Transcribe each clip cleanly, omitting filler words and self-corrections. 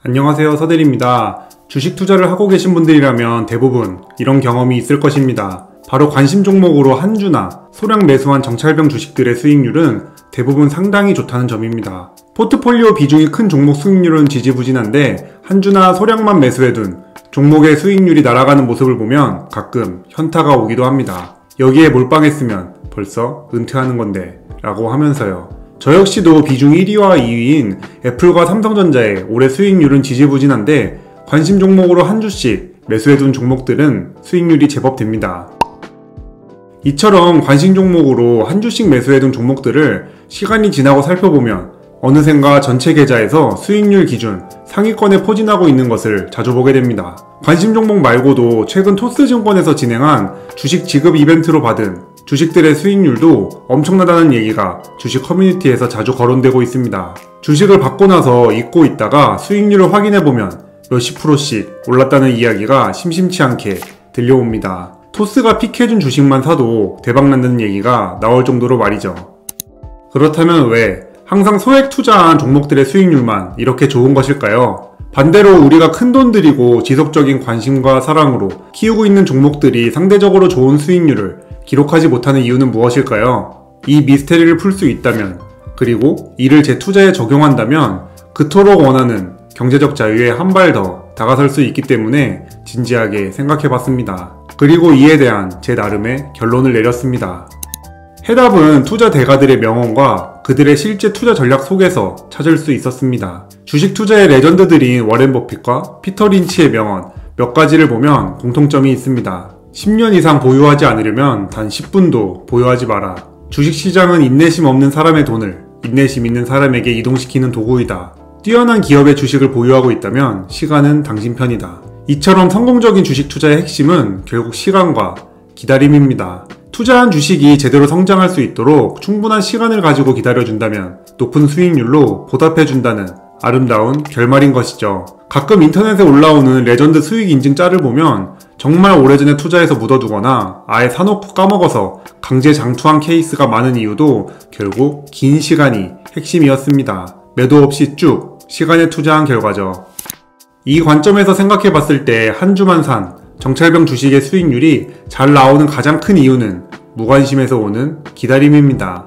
안녕하세요, 서대리입니다. 주식 투자를 하고 계신 분들이라면 대부분 이런 경험이 있을 것입니다. 바로 관심 종목으로 한 주나 소량 매수한 정찰병 주식들의 수익률은 대부분 상당히 좋다는 점입니다. 포트폴리오 비중이 큰 종목 수익률은 지지부진한데 한 주나 소량만 매수해둔 종목의 수익률이 날아가는 모습을 보면 가끔 현타가 오기도 합니다. 여기에 몰빵했으면 벌써 은퇴하는 건데 라고 하면서요. 저 역시도 비중 1위와 2위인 애플과 삼성전자의 올해 수익률은 지지부진한데 관심 종목으로 한 주씩 매수해둔 종목들은 수익률이 제법 됩니다. 이처럼 관심 종목으로 한 주씩 매수해둔 종목들을 시간이 지나고 살펴보면 어느샌가 전체 계좌에서 수익률 기준 상위권에 포진하고 있는 것을 자주 보게 됩니다. 관심 종목 말고도 최근 토스증권에서 진행한 주식 지급 이벤트로 받은 주식들의 수익률도 엄청나다는 얘기가 주식 커뮤니티에서 자주 거론되고 있습니다. 주식을 받고 나서 잊고 있다가 수익률을 확인해보면 몇십 프로씩 올랐다는 이야기가 심심치 않게 들려옵니다. 토스가 픽해준 주식만 사도 대박난다는 얘기가 나올 정도로 말이죠. 그렇다면 왜 항상 소액 투자한 종목들의 수익률만 이렇게 좋은 것일까요? 반대로 우리가 큰돈 들이고 지속적인 관심과 사랑으로 키우고 있는 종목들이 상대적으로 좋은 수익률을 기록하지 못하는 이유는 무엇일까요? 이 미스테리를 풀 수 있다면, 그리고 이를 제 투자에 적용한다면 그토록 원하는 경제적 자유에 한 발 더 다가설 수 있기 때문에 진지하게 생각해봤습니다. 그리고 이에 대한 제 나름의 결론을 내렸습니다. 해답은 투자 대가들의 명언과 그들의 실제 투자 전략 속에서 찾을 수 있었습니다. 주식 투자의 레전드들인 워렌 버핏과 피터 린치의 명언 몇 가지를 보면 공통점이 있습니다. 10년 이상 보유하지 않으려면 단 10분도 보유하지 마라. 주식시장은 인내심 없는 사람의 돈을 인내심 있는 사람에게 이동시키는 도구이다. 뛰어난 기업의 주식을 보유하고 있다면 시간은 당신 편이다. 이처럼 성공적인 주식 투자의 핵심은 결국 시간과 기다림입니다. 투자한 주식이 제대로 성장할 수 있도록 충분한 시간을 가지고 기다려준다면 높은 수익률로 보답해준다는 아름다운 결말인 것이죠. 가끔 인터넷에 올라오는 레전드 수익 인증 짤을 보면 정말 오래전에 투자해서 묻어두거나 아예 사놓고 까먹어서 강제 장투한 케이스가 많은 이유도 결국 긴 시간이 핵심이었습니다. 매도 없이 쭉 시간에 투자한 결과죠. 이 관점에서 생각해봤을 때 한 주만 산 정찰병 주식의 수익률이 잘 나오는 가장 큰 이유는 무관심에서 오는 기다림입니다.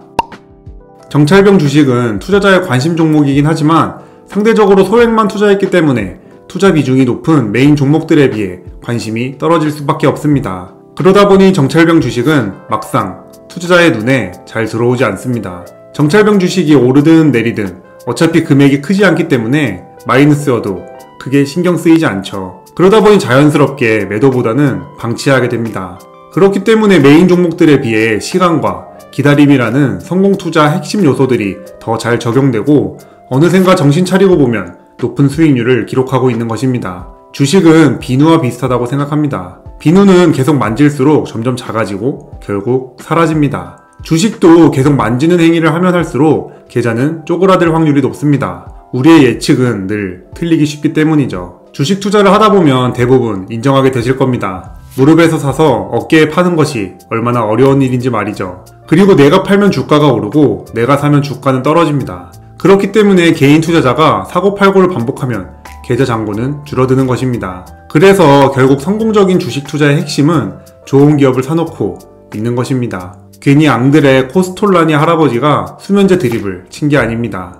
정찰병 주식은 투자자의 관심 종목이긴 하지만 상대적으로 소액만 투자했기 때문에 투자 비중이 높은 메인 종목들에 비해 관심이 떨어질 수밖에 없습니다. 그러다 보니 정찰병 주식은 막상 투자자의 눈에 잘 들어오지 않습니다. 정찰병 주식이 오르든 내리든 어차피 금액이 크지 않기 때문에 마이너스여도 크게 신경 쓰이지 않죠. 그러다 보니 자연스럽게 매도보다는 방치하게 됩니다. 그렇기 때문에 메인 종목들에 비해 시간과 기다림이라는 성공 투자 핵심 요소들이 더 잘 적용되고 어느샌가 정신 차리고 보면 높은 수익률을 기록하고 있는 것입니다. 주식은 비누와 비슷하다고 생각합니다. 비누는 계속 만질수록 점점 작아지고 결국 사라집니다. 주식도 계속 만지는 행위를 하면 할수록 계좌는 쪼그라들 확률이 높습니다. 우리의 예측은 늘 틀리기 쉽기 때문이죠. 주식 투자를 하다 보면 대부분 인정하게 되실 겁니다. 무릎에서 사서 어깨에 파는 것이 얼마나 어려운 일인지 말이죠. 그리고 내가 팔면 주가가 오르고 내가 사면 주가는 떨어집니다. 그렇기 때문에 개인 투자자가 사고팔고를 반복하면 계좌 잔고는 줄어드는 것입니다. 그래서 결국 성공적인 주식 투자의 핵심은 좋은 기업을 사놓고 있는 것입니다. 괜히 앙드레 코스톨라니 할아버지가 수면제 드립을 친 게 아닙니다.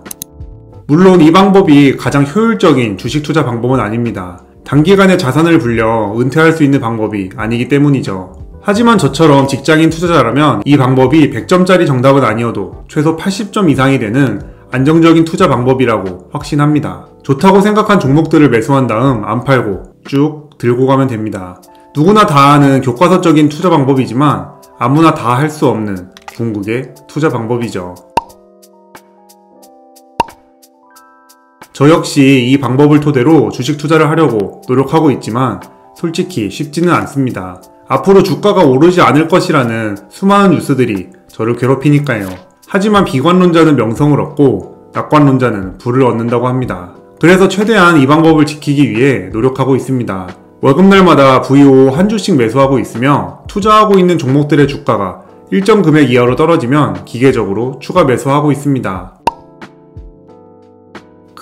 물론 이 방법이 가장 효율적인 주식 투자 방법은 아닙니다. 단기간에 자산을 불려 은퇴할 수 있는 방법이 아니기 때문이죠. 하지만 저처럼 직장인 투자자라면 이 방법이 100점짜리 정답은 아니어도 최소 80점 이상이 되는 안정적인 투자 방법이라고 확신합니다. 좋다고 생각한 종목들을 매수한 다음 안 팔고 쭉 들고 가면 됩니다. 누구나 다 아는 교과서적인 투자 방법이지만 아무나 다 할 수 없는 궁극의 투자 방법이죠. 저 역시 이 방법을 토대로 주식 투자를 하려고 노력하고 있지만 솔직히 쉽지는 않습니다. 앞으로 주가가 오르지 않을 것이라는 수많은 뉴스들이 저를 괴롭히니까요. 하지만 비관론자는 명성을 얻고 낙관론자는 부를 얻는다고 합니다. 그래서 최대한 이 방법을 지키기 위해 노력하고 있습니다. 월급날마다 VO 한 주씩 매수하고 있으며 투자하고 있는 종목들의 주가가 일정 금액 이하로 떨어지면 기계적으로 추가 매수하고 있습니다.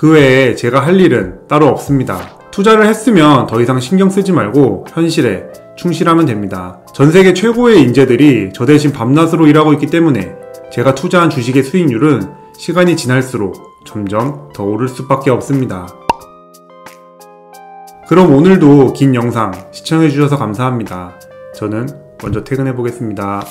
그 외에 제가 할 일은 따로 없습니다. 투자를 했으면 더 이상 신경 쓰지 말고 현실에 충실하면 됩니다. 전 세계 최고의 인재들이 저 대신 밤낮으로 일하고 있기 때문에 제가 투자한 주식의 수익률은 시간이 지날수록 점점 더 오를 수밖에 없습니다. 그럼 오늘도 긴 영상 시청해주셔서 감사합니다. 저는 먼저 퇴근해 보겠습니다.